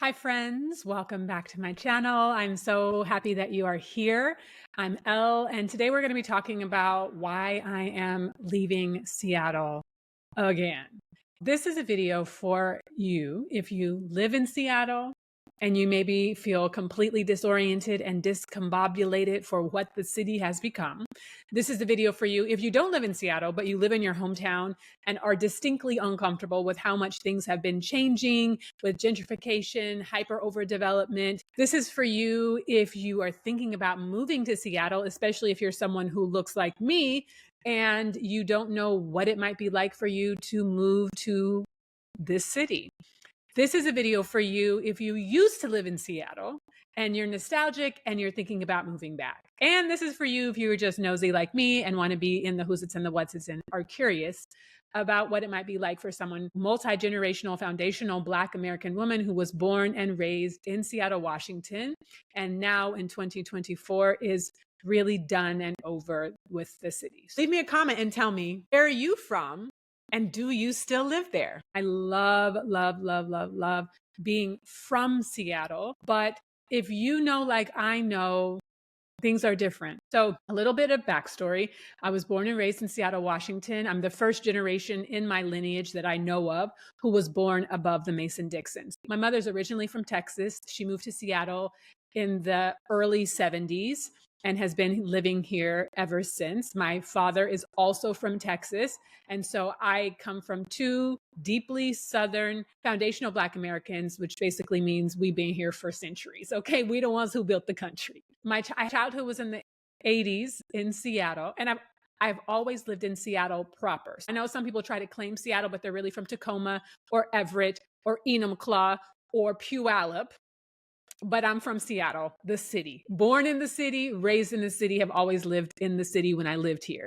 Hi friends, welcome back to my channel. I'm so happy that you are here. I'm Elle, and today we're going to be talking about why I am leaving Seattle again. This is a video for you if you live in Seattle and you maybe feel completely disoriented and discombobulated for what the city has become. This is the video for you if you don't live in Seattle, but you live in your hometown and are distinctly uncomfortable with how much things have been changing with gentrification, hyper overdevelopment. This is for you if you are thinking about moving to Seattle, especially if you're someone who looks like me and you don't know what it might be like for you to move to this city. This is a video for you if you used to live in Seattle and you're nostalgic and you're thinking about moving back. And this is for you if you were just nosy like me and want to be in the who's it's and the what's it's and are curious about what it might be like for someone, multi-generational, foundational Black American woman who was born and raised in Seattle, Washington, and now in 2024 is really done and over with the city. So leave me a comment and tell me, where are you from? And do you still live there? I love, love, love, love, love being from Seattle. But if you know, like I know, things are different. So a little bit of backstory. I was born and raised in Seattle, Washington. I'm the first generation in my lineage that I know of who was born above the Mason-Dixons. My mother's originally from Texas. She moved to Seattle in the early 70s and has been living here ever since. My father is also from Texas. And so I come from two deeply Southern foundational Black Americans, which basically means we've been here for centuries. Okay, we the ones who built the country. My childhood was in the 80s in Seattle, and I've always lived in Seattle proper. I know some people try to claim Seattle, but they're really from Tacoma or Everett or Enumclaw or Puyallup. But I'm from Seattle, the city. Born in the city, raised in the city, have always lived in the city when I lived here.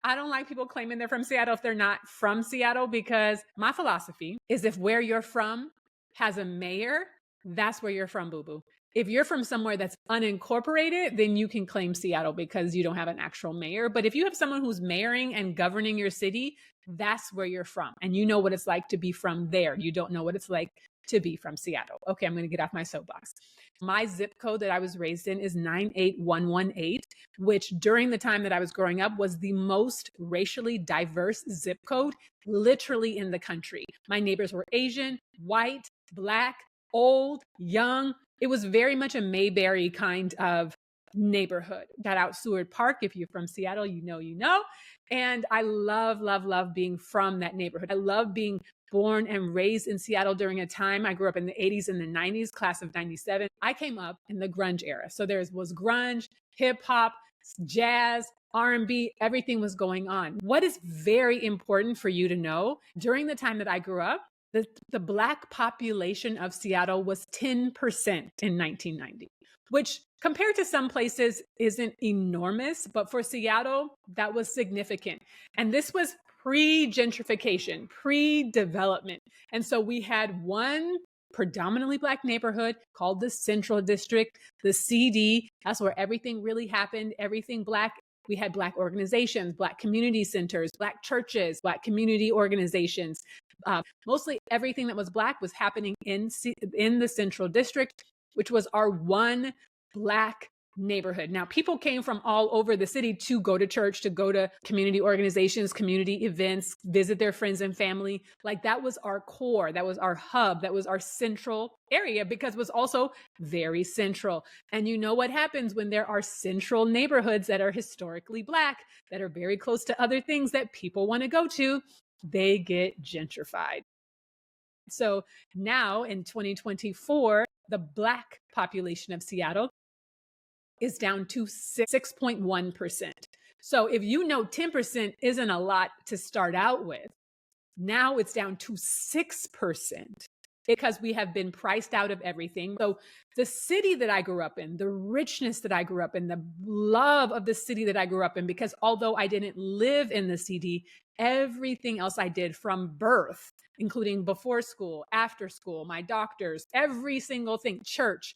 I don't like people claiming they're from Seattle if they're not from Seattle, because my philosophy is if where you're from has a mayor, that's where you're from, boo-boo. If you're from somewhere that's unincorporated, then you can claim Seattle because you don't have an actual mayor. But if you have someone who's mayoring and governing your city, that's where you're from. And you know what it's like to be from there. You don't know what it's like to be from Seattle. Okay, I'm going to get off my soapbox. My zip code that I was raised in is 98118, which during the time that I was growing up was the most racially diverse zip code literally in the country. My neighbors were Asian, white, Black, old, young. It was very much a Mayberry kind of neighborhood. Shout out Seward Park. If you're from Seattle, you know, you know. And I love, love, love being from that neighborhood. I love being born and raised in Seattle during a time. I grew up in the 80s and the 90s, class of 97. I came up in the grunge era. So there was grunge, hip hop, jazz, R&B, everything was going on. What is very important for you to know, during the time that I grew up, the Black population of Seattle was 10% in 1990, which compared to some places isn't enormous, but for Seattle, that was significant. And this was pre-gentrification, pre-development. And so we had one predominantly Black neighborhood called the Central District, the CD. That's where everything really happened, everything Black. We had Black organizations, Black community centers, Black churches, Black community organizations. Mostly everything that was Black was happening in the Central District, which was our one Black neighborhood. Now, people came from all over the city to go to church, to go to community organizations, community events, visit their friends and family. Like that was our core, that was our hub, that was our central area, because it was also very central. And you know what happens when there are central neighborhoods that are historically Black, that are very close to other things that people want to go to, they get gentrified. So now in 2024, the Black population of Seattle is down to 6.1%. So if you know 10% isn't a lot to start out with, now it's down to 6% because we have been priced out of everything. So the city that I grew up in, the richness that I grew up in, the love of the city that I grew up in, because although I didn't live in the CD, everything else I did from birth, including before school, after school, my doctors, every single thing, church,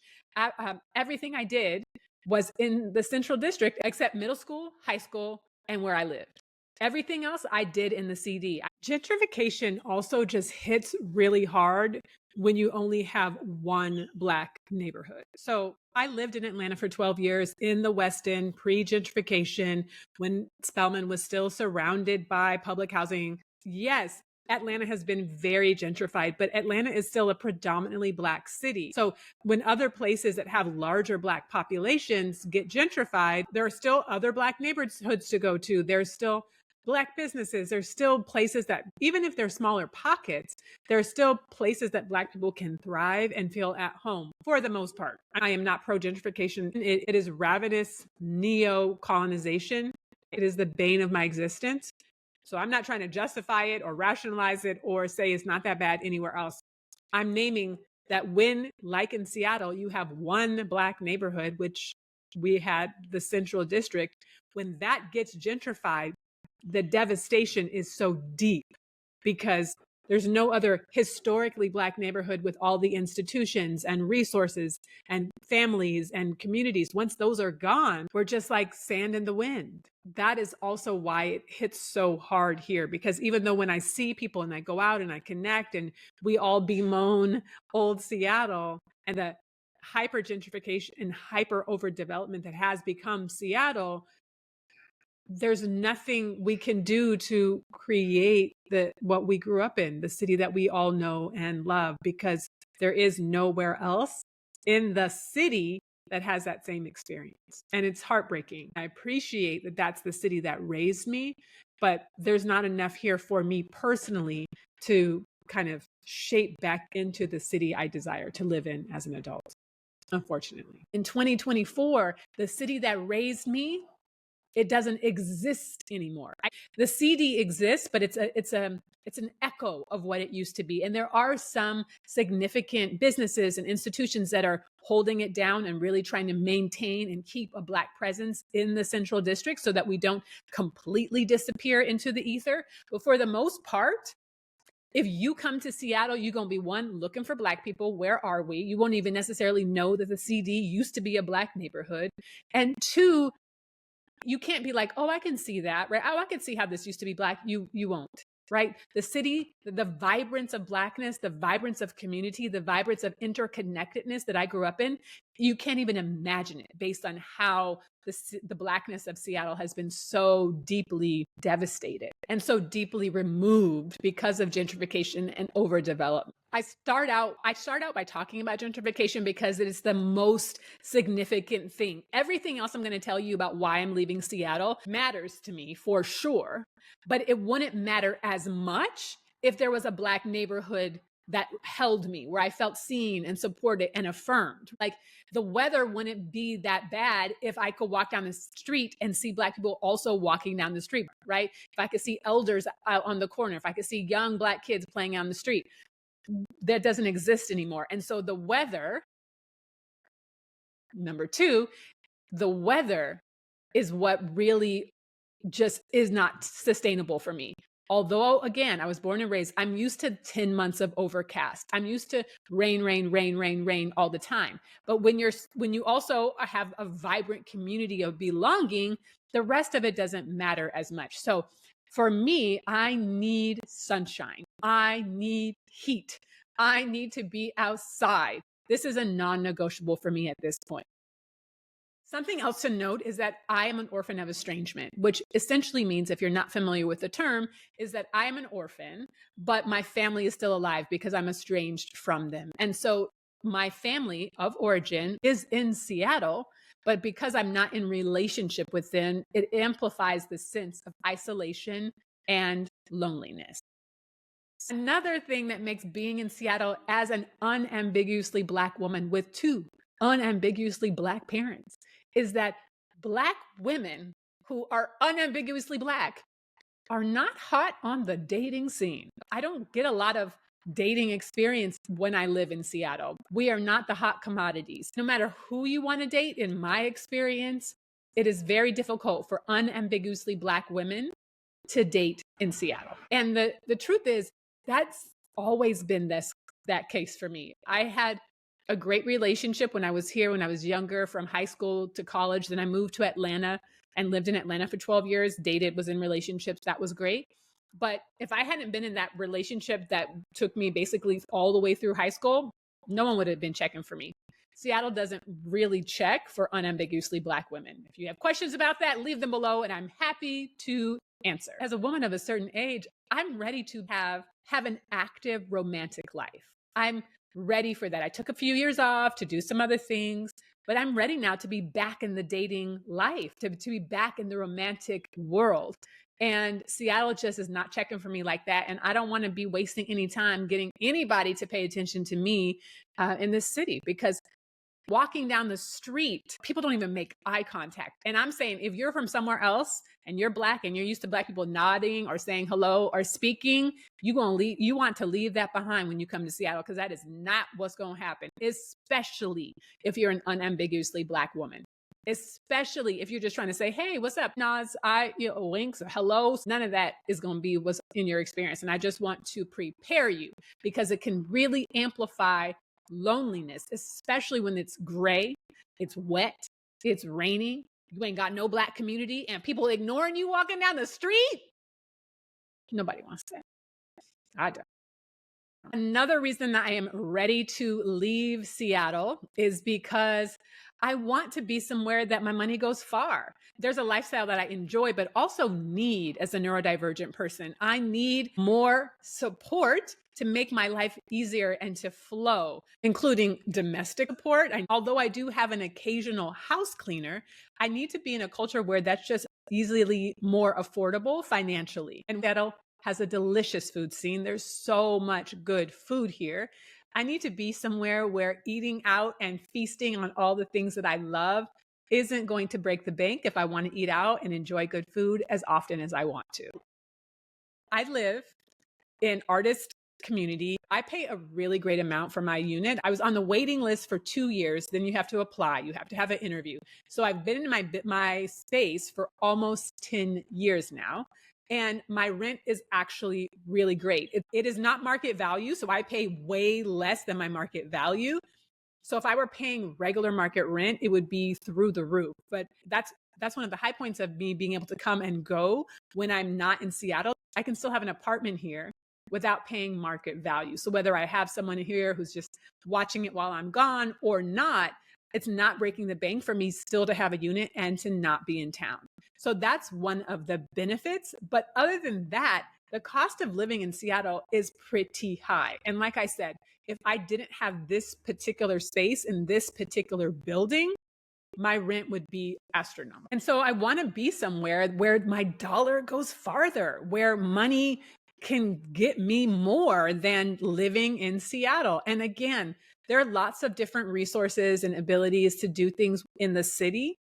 everything I did was in the Central District, except middle school, high school, and where I lived. Everything else I did in the CD. Gentrification also just hits really hard when you only have one Black neighborhood. So I lived in Atlanta for 12 years in the West End, pre-gentrification, when Spelman was still surrounded by public housing. Yes, Atlanta has been very gentrified, but Atlanta is still a predominantly Black city. So when other places that have larger Black populations get gentrified, there are still other Black neighborhoods to go to. There's still Black businesses. There's still places that, even if they're smaller pockets, there are still places that Black people can thrive and feel at home for the most part. I am not pro gentrification. It is ravenous neo-colonization. It is the bane of my existence. So I'm not trying to justify it or rationalize it or say it's not that bad anywhere else. I'm naming that when, like in Seattle, you have one Black neighborhood, which we had the Central District, when that gets gentrified, the devastation is so deep because there's no other historically Black neighborhood with all the institutions and resources and families and communities. Once those are gone, we're just like sand in the wind. That is also why it hits so hard here, because even though when I see people and I go out and I connect and we all bemoan old Seattle and the hyper gentrification and hyper overdevelopment that has become Seattle, there's nothing we can do to create what we grew up in, the city that we all know and love, because there is nowhere else in the city that has that same experience. And it's heartbreaking. I appreciate that that's the city that raised me, but there's not enough here for me personally to kind of shape back into the city I desire to live in as an adult, unfortunately. In 2024, the city that raised me, it doesn't exist anymore. The CD exists, but it's an echo of what it used to be. And there are some significant businesses and institutions that are holding it down and really trying to maintain and keep a Black presence in the Central District so that we don't completely disappear into the ether. But for the most part, if you come to Seattle, you're going to be, one, looking for Black people. Where are we? You won't even necessarily know that the CD used to be a Black neighborhood. And two, you can't be like, oh, I can see that, right? Oh, I can see how this used to be Black. You won't, right? The city, the vibrance of Blackness, the vibrance of community, the vibrance of interconnectedness that I grew up in, you can't even imagine it based on how the Blackness of Seattle has been so deeply devastated and so deeply removed because of gentrification and overdevelopment. I start out by talking about gentrification because it is the most significant thing. Everything else I'm going to tell you about why I'm leaving Seattle matters to me for sure, but it wouldn't matter as much if there was a Black neighborhood that held me, where I felt seen and supported and affirmed. Like, the weather wouldn't be that bad if I could walk down the street and see Black people also walking down the street, right? If I could see elders out on the corner, if I could see young Black kids playing on the street. That doesn't exist anymore. And so the weather, number two, the weather is what really just is not sustainable for me. Although, again, I was born and raised, I'm used to 10 months of overcast. I'm used to rain, rain, rain, rain, rain all the time. But when you also have a vibrant community of belonging, the rest of it doesn't matter as much. So for me, I need sunshine. I need heat. I need to be outside. This is a non-negotiable for me at this point. Something else to note is that I am an orphan of estrangement, which essentially means, if you're not familiar with the term, is that I am an orphan, but my family is still alive because I'm estranged from them. And so my family of origin is in Seattle, but because I'm not in relationship with them, it amplifies the sense of isolation and loneliness. Another thing that makes being in Seattle as an unambiguously Black woman with two unambiguously Black parents is that Black women who are unambiguously Black are not hot on the dating scene. I don't get a lot of dating experience when I live in Seattle. We are not the hot commodities. No matter who you want to date, in my experience, it is very difficult for unambiguously Black women to date in Seattle. And the truth is, that's always been that case for me. I had a great relationship when I was here, when I was younger, from high school to college. Then I moved to Atlanta and lived in Atlanta for 12 years, dated, was in relationships. That was great. But if I hadn't been in that relationship that took me basically all the way through high school, no one would have been checking for me. Seattle doesn't really check for unambiguously Black women. If you have questions about that, leave them below and I'm happy to answer. As a woman of a certain age, I'm ready to have an active romantic life. I'm ready for that. I took a few years off to do some other things, but I'm ready now to be back in the dating life, to be back in the romantic world. And Seattle just is not checking for me like that. And I don't want to be wasting any time getting anybody to pay attention to me in this city, because walking down the street, people don't even make eye contact. And I'm saying, if you're from somewhere else and you're Black and you're used to Black people nodding or saying hello or speaking, you want to leave that behind when you come to Seattle, because that is not what's going to happen, especially if you're an unambiguously Black woman. Especially if you're just trying to say, hey, what's up? Nods, winks, hellos. None of that is going to be what's in your experience. And I just want to prepare you, because it can really amplify loneliness, especially when it's gray, it's wet, it's raining, you ain't got no Black community, and people ignoring you walking down the street. Nobody wants that. I don't. Another reason that I am ready to leave Seattle is because I want to be somewhere that my money goes far. There's a lifestyle that I enjoy, but also need as a neurodivergent person. I need more support to make my life easier and to flow, including domestic support. Although I do have an occasional house cleaner, I need to be in a culture where that's just easily more affordable financially. And Seattle has a delicious food scene. There's so much good food here. I need to be somewhere where eating out and feasting on all the things that I love isn't going to break the bank if I want to eat out and enjoy good food as often as I want to. I live in artist community. I pay a really great amount for my unit. I was on the waiting list for 2 years. Then you have to apply. You have to have an interview. So I've been in my space for almost 10 years now. And my rent is actually really great. It is not market value, so I pay way less than my market value. So if I were paying regular market rent, it would be through the roof. But that's one of the high points of me being able to come and go when I'm not in Seattle. I can still have an apartment here without paying market value. So whether I have someone here who's just watching it while I'm gone or not, it's not breaking the bank for me still to have a unit and to not be in town. So that's one of the benefits. But other than that, the cost of living in Seattle is pretty high. And like I said, if I didn't have this particular space in this particular building, my rent would be astronomical. And so I want to be somewhere where my dollar goes farther, where money can get me more than living in Seattle. And again, there are lots of different resources and abilities to do things in the city.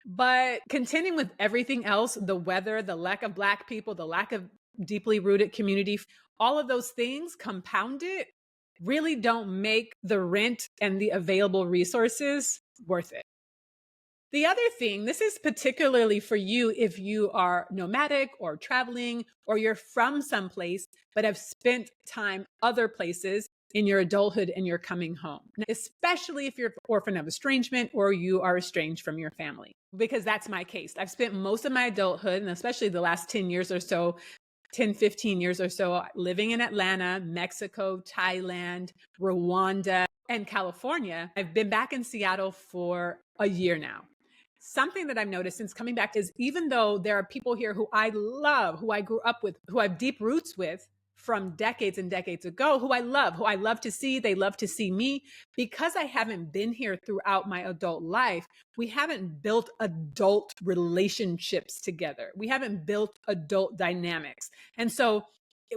But contending with everything else, the weather, the lack of Black people, the lack of deeply rooted community, all of those things compounded really don't make the rent and the available resources worth it. The other thing, this is particularly for you if you are nomadic or traveling, or you're from someplace but have spent time other places in your adulthood and you're coming home, especially if you're orphan of estrangement or you are estranged from your family, because that's my case. I've spent most of my adulthood, and especially the last 10 years or so, 10, 15 years or so, living in Atlanta, Mexico, Thailand, Rwanda, and California. I've been back in Seattle for a year now. Something that I've noticed since coming back is, even though there are people here who I love, who I grew up with, who I have deep roots with from decades and decades ago, who I love to see, they love to see me, because I haven't been here throughout my adult life, we haven't built adult relationships together. We haven't built adult dynamics. And so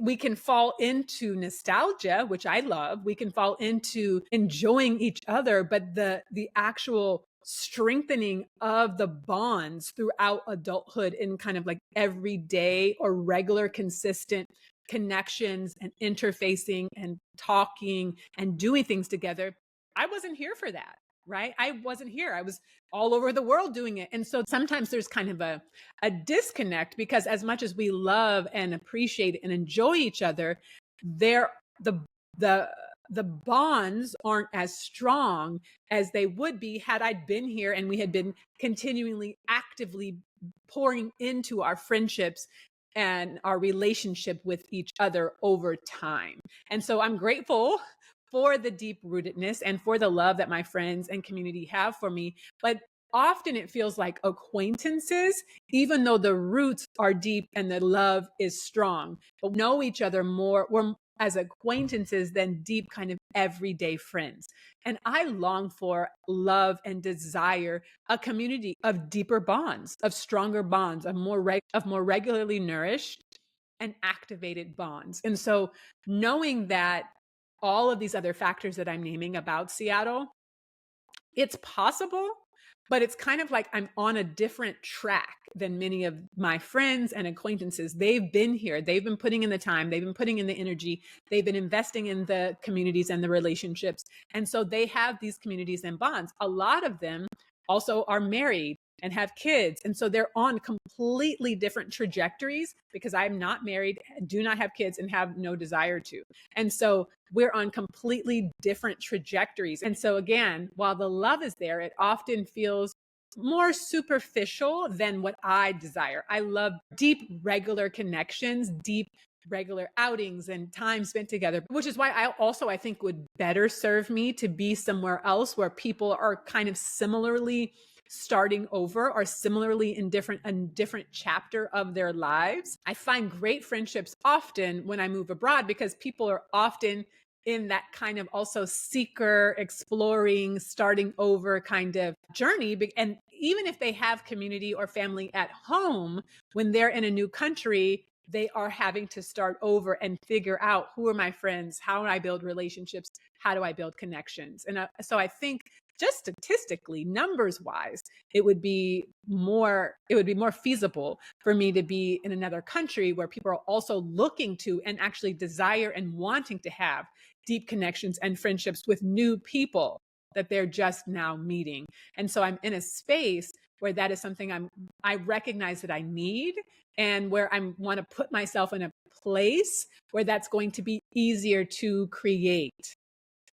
we can fall into nostalgia, which I love. We can fall into enjoying each other, but the actual strengthening of the bonds throughout adulthood in kind of like everyday or regular consistent connections and interfacing and talking and doing things together, I wasn't here for that, right? I wasn't here. I was all over the world doing it. And so sometimes there's kind of a disconnect, because as much as we love and appreciate and enjoy each other, the bonds aren't as strong as they would be had I been here and we had been continually actively pouring into our friendships and our relationship with each other over time. And so I'm grateful for the deep rootedness and for the love that my friends and community have for me. But often it feels like acquaintances, even though the roots are deep and the love is strong, but know each other more. We're as acquaintances than deep kind of everyday friends. And I long for, love, and desire a community of deeper bonds, of stronger bonds, of more regularly nourished and activated bonds. And so knowing that all of these other factors that I'm naming about Seattle, it's possible, but it's kind of like I'm on a different track than many of my friends and acquaintances. They've been here. They've been putting in the time. They've been putting in the energy. They've been investing in the communities and the relationships. And so they have these communities and bonds. A lot of them also are married and have kids. And so they're on completely different trajectories because I'm not married, do not have kids, and have no desire to. And so we're on completely different trajectories. And so again, while the love is there, it often feels more superficial than what I desire. I love deep, regular connections, deep, regular outings and time spent together, which is why I think would better serve me to be somewhere else where people are kind of similarly starting over or similarly in a different chapter of their lives. I find great friendships often when I move abroad because people are often in that kind of also seeker, exploring, starting over kind of journey. And even if they have community or family at home, when they're in a new country, they are having to start over and figure out who are my friends, how do I build relationships, how do I build connections. And so I think just statistically, numbers wise, it would be more feasible for me to be in another country where people are also looking to and actually desire and wanting to have deep connections and friendships with new people that they're just now meeting. And so I'm in a space where that is something I recognize that I need, and where I want to put myself in a place where that's going to be easier to create.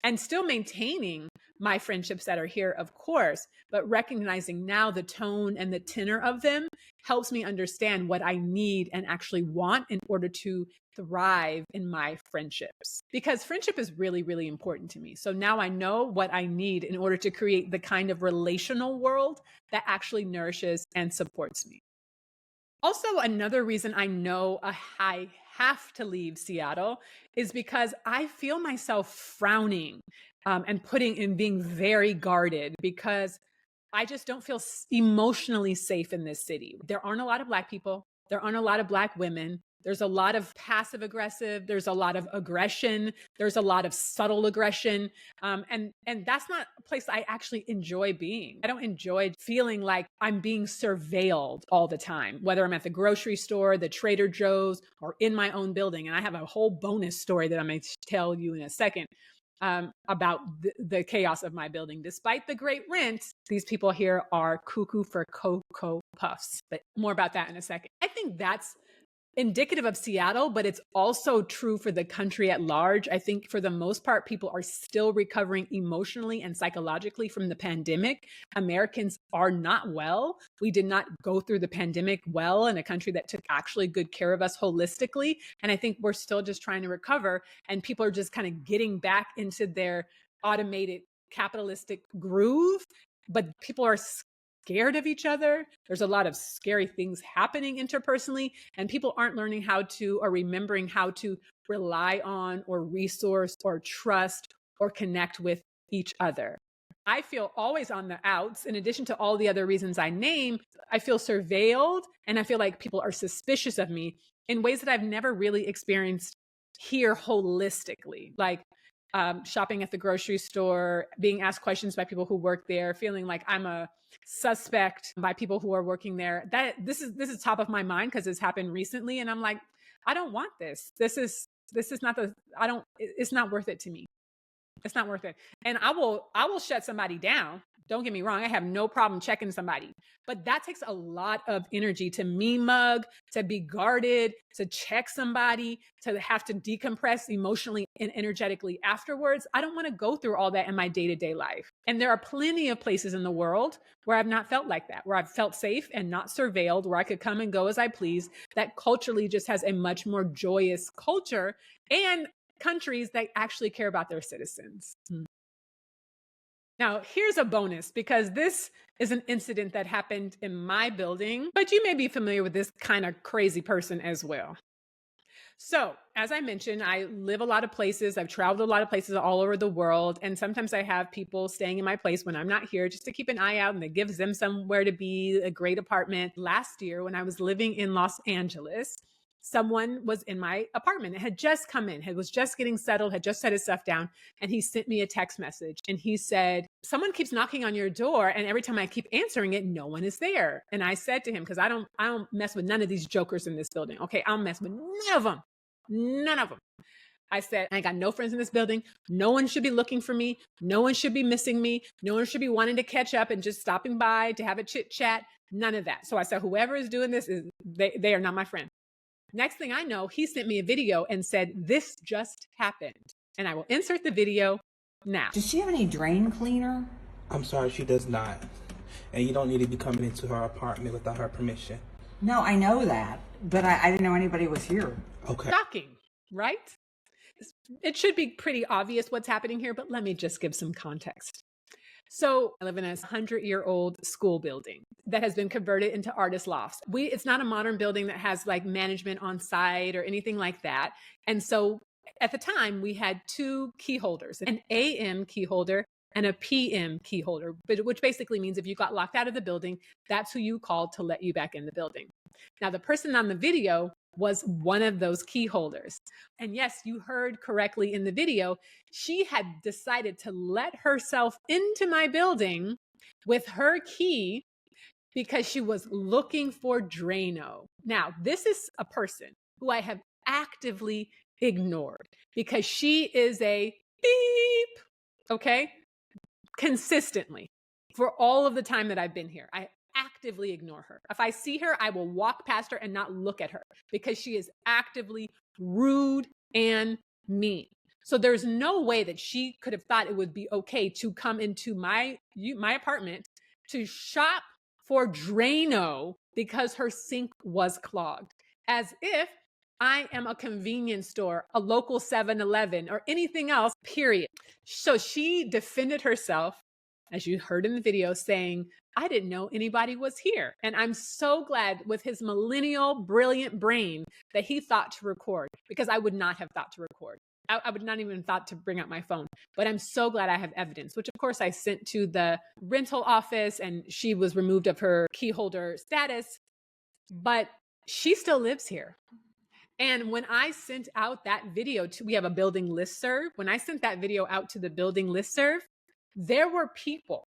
And still maintaining my friendships that are here, of course, but recognizing now the tone and the tenor of them helps me understand what I need and actually want in order to thrive in my friendships. Because friendship is really, really important to me. So now I know what I need in order to create the kind of relational world that actually nourishes and supports me. Also, another reason I know I have to leave Seattle is because I feel myself frowning and being very guarded because I just don't feel emotionally safe in this city. There aren't a lot of Black people. There aren't a lot of Black women. There's a lot of passive aggressive. There's a lot of aggression. There's a lot of subtle aggression. And that's not a place I actually enjoy being. I don't enjoy feeling like I'm being surveilled all the time, whether I'm at the grocery store, the Trader Joe's, or in my own building. And I have a whole bonus story that I'm going to tell you in a second about the chaos of my building. Despite the great rent, these people here are cuckoo for Cocoa Puffs. But more about that in a second. I think that's indicative of Seattle, but it's also true for the country at large. I think for the most part, people are still recovering emotionally and psychologically from the pandemic. Americans are not well. We did not go through the pandemic well in a country that took actually good care of us holistically. And I think we're still just trying to recover, and people are just kind of getting back into their automated capitalistic groove, but people are scared of each other. There's a lot of scary things happening interpersonally, and people aren't learning how to or remembering how to rely on or resource or trust or connect with each other. I feel always on the outs. In addition to all the other reasons I name, I feel surveilled, and I feel like people are suspicious of me in ways that I've never really experienced here holistically. Like shopping at the grocery store, being asked questions by people who work there, feeling like I'm a suspect by people who are working there. This is top of my mind because it's happened recently, and I'm like, I don't want this. This is not it's not worth it to me. It's not worth it. And I will shut somebody down. Don't get me wrong. I have no problem checking somebody, but that takes a lot of energy to me mug, to be guarded, to check somebody, to have to decompress emotionally and energetically afterwards. I don't want to go through all that in my day-to-day life. And there are plenty of places in the world where I've not felt like that, where I've felt safe and not surveilled, where I could come and go as I please, that culturally just has a much more joyous culture, and countries that actually care about their citizens. Now, here's a bonus, because this is an incident that happened in my building, but you may be familiar with this kind of crazy person as well. So, as I mentioned, I live a lot of places. I've traveled a lot of places all over the world. And sometimes I have people staying in my place when I'm not here just to keep an eye out, and it gives them somewhere to be, a great apartment. Last year, when I was living in Los Angeles, someone was in my apartment. It had just come in, was just getting settled, had just set his stuff down. And he sent me a text message and he said, someone keeps knocking on your door, and every time I keep answering it, no one is there. And I said to him, because I don't mess with none of these jokers in this building. Okay, I'll mess with none of them. None of them. I said, I got no friends in this building. No one should be looking for me. No one should be missing me. No one should be wanting to catch up and just stopping by to have a chit chat. None of that. So I said, whoever is doing this, they are not my friend. Next thing I know, he sent me a video and said, this just happened. And I will insert the video now. Does she have any drain cleaner? I'm sorry, she does not. And you don't need to be coming into her apartment without her permission. No, I know that, but I didn't know anybody was here. Okay. Shocking, right? It should be pretty obvious what's happening here, but let me just give some context. So I live in a 100-year-old school building that has been converted into artist lofts. It's not a modern building that has like management on site or anything like that. And so at the time we had two key holders, an AM key holder and a PM key holder, which basically means if you got locked out of the building, that's who you called to let you back in the building. Now, the person on the video was one of those key holders. And yes, you heard correctly in the video, she had decided to let herself into my building with her key because she was looking for Drano. Now, this is a person who I have actively ignored because she is a beep, okay? Consistently for all of the time that I've been here. I actively ignore her. If I see her, I will walk past her and not look at her because she is actively rude and mean. So there's no way that she could have thought it would be okay to come into my apartment to shop for Drano because her sink was clogged, as if I am a convenience store, a local 7-Eleven, or anything else, period. So she defended herself, as you heard in the video, saying, I didn't know anybody was here. And I'm so glad with his millennial brilliant brain that he thought to record, because I would not have thought to record. I would not even thought to bring out my phone, but I'm so glad I have evidence, which of course I sent to the rental office, and she was removed of her key holder status, but she still lives here. And when I sent out that video we have a building listserv. When I sent that video out to the building listserv, there were people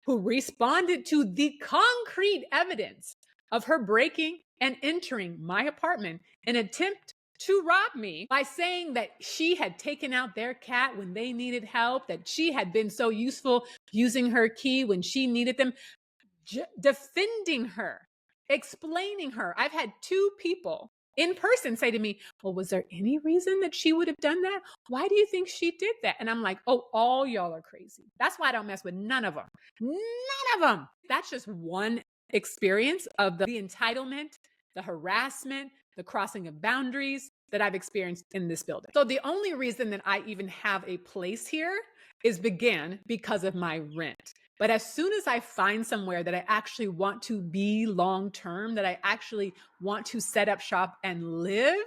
who responded to the concrete evidence of her breaking and entering my apartment in an attempt to rob me by saying that she had taken out their cat when they needed help, that she had been so useful using her key when she needed them, defending her, explaining her. I've had two people in person say to me, well, was there any reason that she would have done that? Why do you think she did that? And I'm like, oh, all y'all are crazy. That's why I don't mess with none of them. None of them. That's just one experience of the entitlement, the harassment, the crossing of boundaries that I've experienced in this building. So the only reason that I even have a place here is because of my rent. But as soon as I find somewhere that I actually want to be long-term, that I actually want to set up shop and live,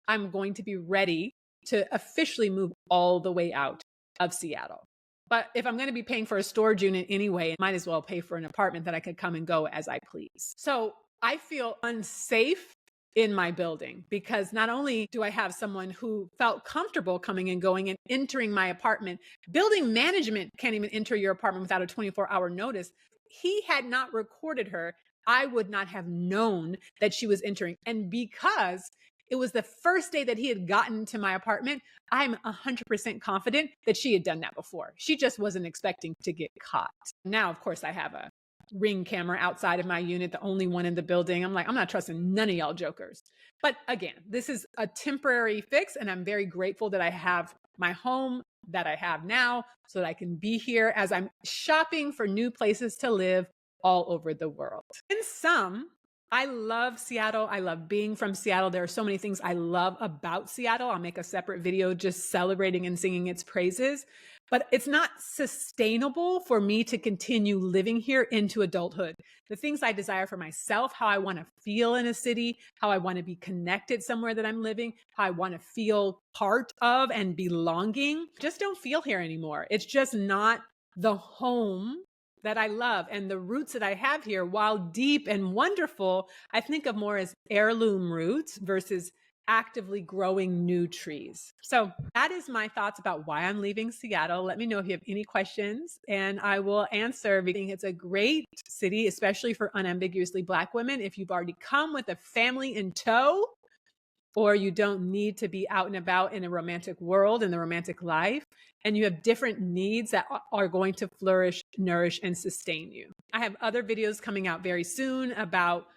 I'm going to be ready to officially move all the way out of Seattle. But if I'm going to be paying for a storage unit anyway, I might as well pay for an apartment that I could come and go as I please. So I feel unsafe in my building because not only do I have someone who felt comfortable coming and going and entering my apartment, building management can't even enter your apartment without a 24-hour notice. He had not recorded her, I would not have known that she was entering. And because It was the first day that he had gotten to my apartment. I'm 100% confident that she had done that before. She just wasn't expecting to get caught. Now, of course, I have a Ring camera outside of my unit, the only one in the building. I'm like, I'm not trusting none of y'all jokers. But again, this is a temporary fix, and I'm very grateful that I have my home that I have now so that I can be here as I'm shopping for new places to live all over the world. In sum, I love Seattle. I love being from Seattle. There are so many things I love about Seattle. I'll make a separate video just celebrating and singing its praises. But it's not sustainable for me to continue living here into adulthood. The things I desire for myself, how I want to feel in a city, how I want to be connected somewhere that I'm living, how I want to feel part of and belonging, just don't feel here anymore. It's just not the home that I love. And the roots that I have here, while deep and wonderful, I think of more as heirloom roots versus actively growing new trees. So that is my thoughts about why I'm leaving Seattle. Let me know if you have any questions and I will answer. I think it's a great city, especially for unambiguously Black women. If you've already come with a family in tow, or you don't need to be out and about in a romantic world, in the romantic life, and you have different needs that are going to flourish, nourish, and sustain you. I have other videos coming out very soon about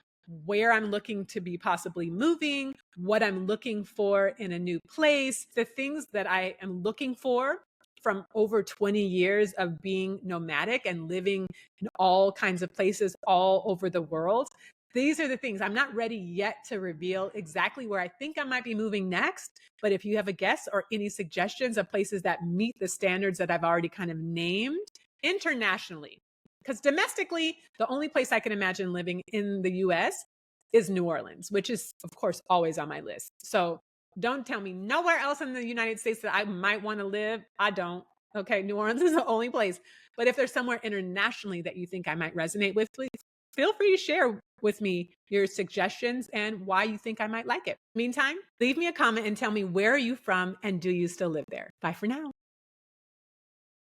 where I'm looking to be possibly moving, what I'm looking for in a new place, the things that I am looking for from over 20 years of being nomadic and living in all kinds of places all over the world. These are the things. I'm not ready yet to reveal exactly where I think I might be moving next. But if you have a guess or any suggestions of places that meet the standards that I've already kind of named internationally, because domestically, the only place I can imagine living in the US is New Orleans, which is, of course, always on my list. So don't tell me nowhere else in the United States that I might want to live. I don't. Okay, New Orleans is the only place. But if there's somewhere internationally that you think I might resonate with, please feel free to share with me your suggestions and why you think I might like it. Meantime, leave me a comment and tell me, where are you from and do you still live there? Bye for now.